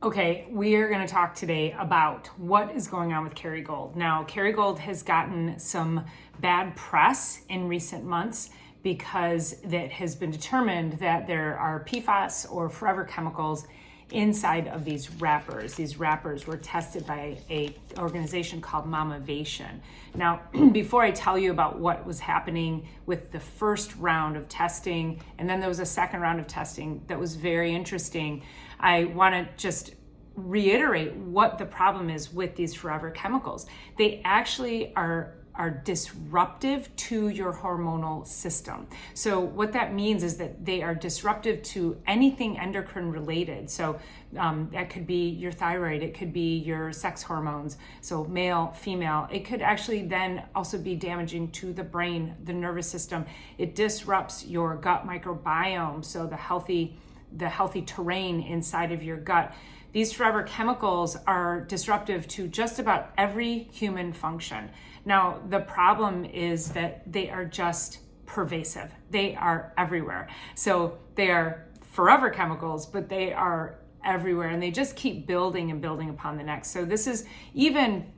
Okay, we are going to talk today about what is going on with Kerrygold. Now, Kerrygold has gotten some bad press in recent months because it has been determined that there are PFAS or forever chemicals inside of these wrappers. These wrappers were tested by an organization called Mamavation. Now, before I tell you about what was happening with the first round of testing, and then there was a second round of testing that was very interesting, I want to just reiterate what the problem is with these forever chemicals. They actually are disruptive to your hormonal system. So what that means is that they are disruptive to anything endocrine related. So that could be your thyroid, it could be your sex hormones, so male, female. It could actually then also be damaging to the brain, the nervous system. It disrupts your gut microbiome, so the healthy terrain inside of your gut. These forever chemicals are disruptive to just about every human function. Now, the problem is that they are just pervasive. They are everywhere. So they are forever chemicals, but they are everywhere, and they just keep building and building upon the next. So this is even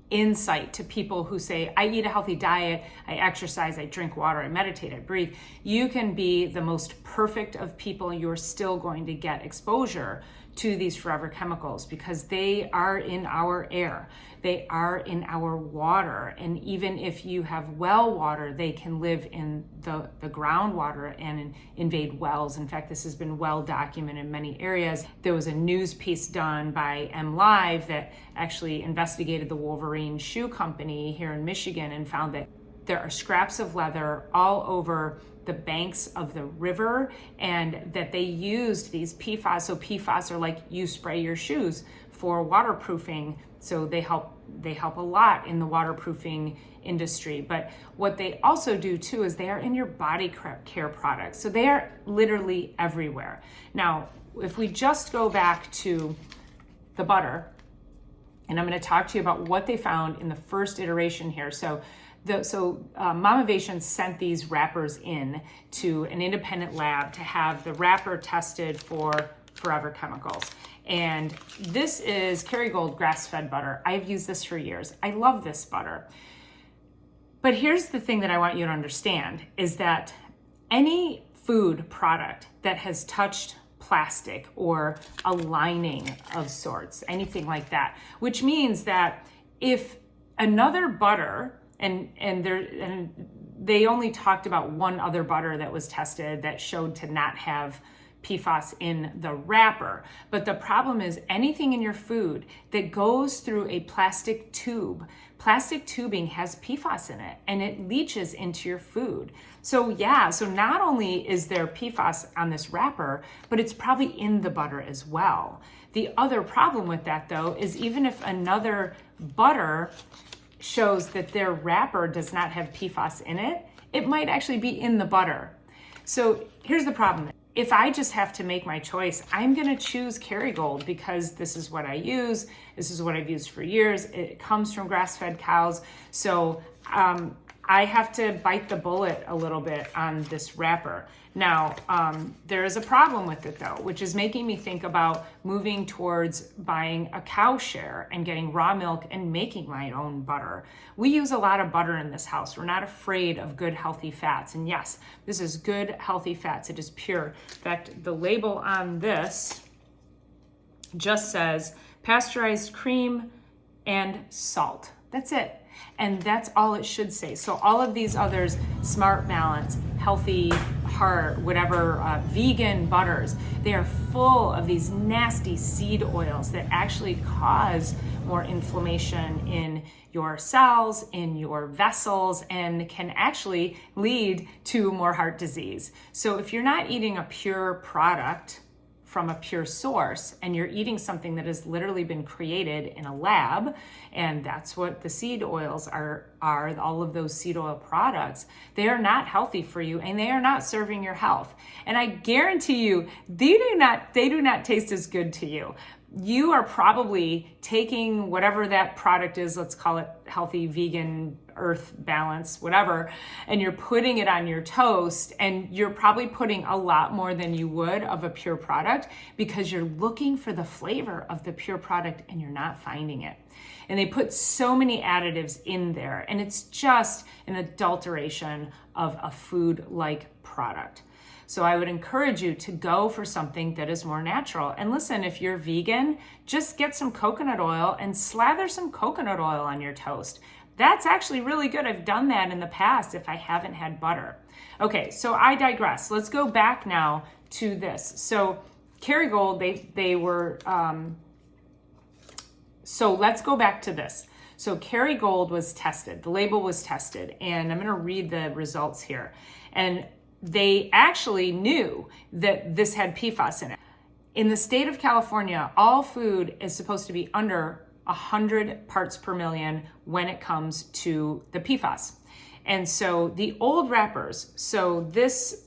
insight to people who say, I eat a healthy diet, I exercise, I drink water, I meditate, I breathe. You can be the most perfect of people, you're still going to get exposure to these forever chemicals because they are in our air, they are in our water, and even if you have well water, they can live in the groundwater and invade wells. In fact, this has been well documented in many areas. There was a news piece done by MLive that actually investigated the Wolverine shoe company here in Michigan and found that there are scraps of leather all over the banks of the river, and that they used these PFAS. So PFAS are like you spray your shoes for waterproofing. So they help a lot in the waterproofing industry. But what they also do too is they are in your body care products. So they are literally everywhere. Now, if we just go back to the butter, and I'm going to talk to you about what they found in the first iteration here. So Mamavation sent these wrappers in to an independent lab to have the wrapper tested for forever chemicals. And this is Kerrygold grass-fed butter. I've used this for years. I love this butter. But here's the thing that I want you to understand is that any food product that has touched plastic or a lining of sorts, anything like that, which means that if another butter, and they only talked about one other butter that was tested that showed to not have PFAS in the wrapper. But the problem is anything in your food that goes through a plastic tubing has PFAS in it, and it leaches into your food. So not only is there PFAS on this wrapper, but it's probably in the butter as well. The other problem with that though is even if another butter shows that their wrapper does not have PFAS in it, it might actually be in the butter. So here's the problem. If I just have to make my choice, I'm going to choose Kerrygold because this is what I use. This is what I've used for years. It comes from grass-fed cows. So I have to bite the bullet a little bit on this wrapper. Now, there is a problem with it though, which is making me think about moving towards buying a cow share and getting raw milk and making my own butter. We use a lot of butter in this house. We're not afraid of good, healthy fats. And yes, this is good, healthy fats. It is pure. In fact, the label on this just says pasteurized cream and salt. That's it. And that's all it should say. So all of these others, Smart Balance, Healthy Heart, whatever, vegan butters, they are full of these nasty seed oils that actually cause more inflammation in your cells, in your vessels, and can actually lead to more heart disease. So if you're not eating a pure product from a pure source, and you're eating something that has literally been created in a lab, and that's what the seed oils are all of those seed oil products, they are not healthy for you, and they are not serving your health. And I guarantee you, they do not taste as good to you. You are probably taking whatever that product is, let's call it healthy vegan earth balance, whatever, and you're putting it on your toast, and you're probably putting a lot more than you would of a pure product because you're looking for the flavor of the pure product and you're not finding it. And they put so many additives in there, and it's just an adulteration of a food-like product. So I would encourage you to go for something that is more natural. And listen, if you're vegan, just get some coconut oil and slather some coconut oil on your toast. That's actually really good. I've done that in the past if I haven't had butter. Okay, so I digress. Let's go back now to this. So Kerrygold, they were, so let's go back to this. So Kerrygold was tested, the label was tested, and I'm gonna read the results here. And they actually knew that this had PFAS in it. In the state of California, all food is supposed to be under 100 parts per million when it comes to the PFAS. And so the old wrappers, so this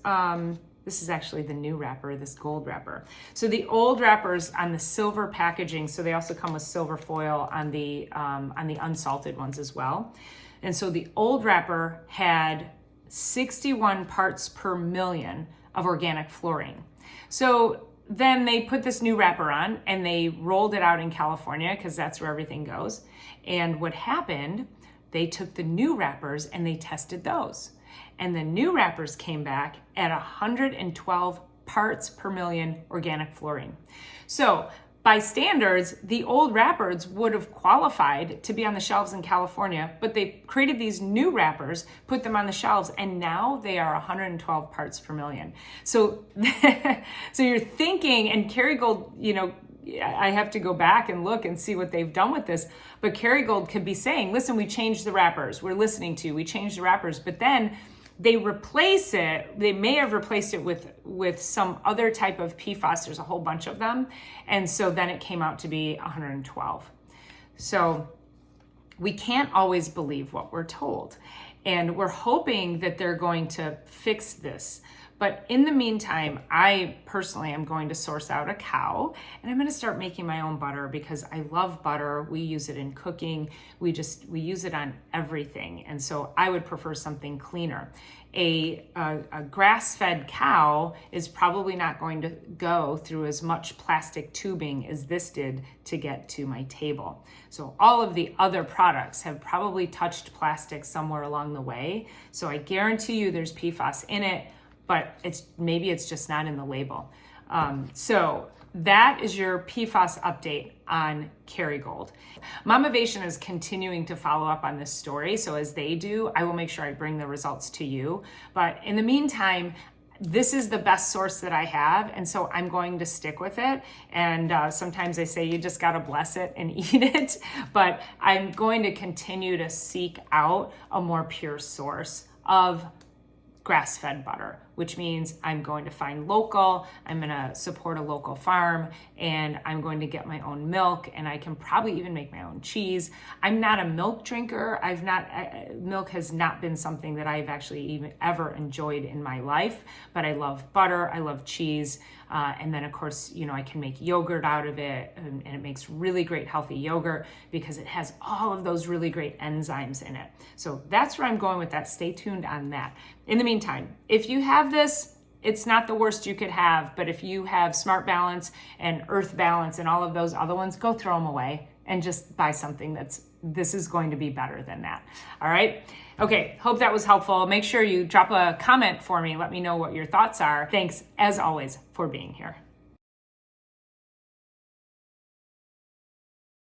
is actually the new wrapper, this gold wrapper. So the old wrappers on the silver packaging, so they also come with silver foil on the unsalted ones as well. And so the old wrapper had 61 parts per million of organic fluorine. So then they put this new wrapper on and they rolled it out in California because that's where everything goes. And what happened, they took the new wrappers and they tested those. And the new wrappers came back at 112 parts per million organic fluorine. So by standards, the old wrappers would have qualified to be on the shelves in California, but they created these new wrappers, put them on the shelves, and now they are 112 parts per million. So, so you're thinking, and Kerrygold, you know, I have to go back and look and see what they've done with this, but Kerrygold could be saying, listen, we changed the wrappers, we're listening to you, we changed the wrappers, but then they replace it, they may have replaced it with some other type of PFAS. There's a whole bunch of them. And so then it came out to be 112. So we can't always believe what we're told. And we're hoping that they're going to fix this. But in the meantime, I personally am going to source out a cow, and I'm going to start making my own butter because I love butter. We use it in cooking. We use it on everything. And so I would prefer something cleaner. A grass-fed cow is probably not going to go through as much plastic tubing as this did to get to my table. So all of the other products have probably touched plastic somewhere along the way. So I guarantee you there's PFAS in it, but maybe it's just not in the label. So that is your PFAS update on Kerrygold. Mamavation is continuing to follow up on this story. So as they do, I will make sure I bring the results to you. But in the meantime, this is the best source that I have. And so I'm going to stick with it. And sometimes I say you just got to bless it and eat it. But I'm going to continue to seek out a more pure source of grass-fed butter, which means I'm going to find local, I'm going to support a local farm, and I'm going to get my own milk, and I can probably even make my own cheese. I'm not a milk drinker. Milk has not been something that I've actually even ever enjoyed in my life, but I love butter, I love cheese, and then of course, you know, I can make yogurt out of it, and it makes really great healthy yogurt because it has all of those really great enzymes in it. So that's where I'm going with that. Stay tuned on that. In the meantime, if you have this, it's not the worst you could have, but if you have Smart Balance and Earth Balance and all of those other ones, go throw them away and just buy something this is going to be better than that. All right. Okay. Hope that was helpful. Make sure you drop a comment for me. Let me know what your thoughts are. Thanks as always for being here.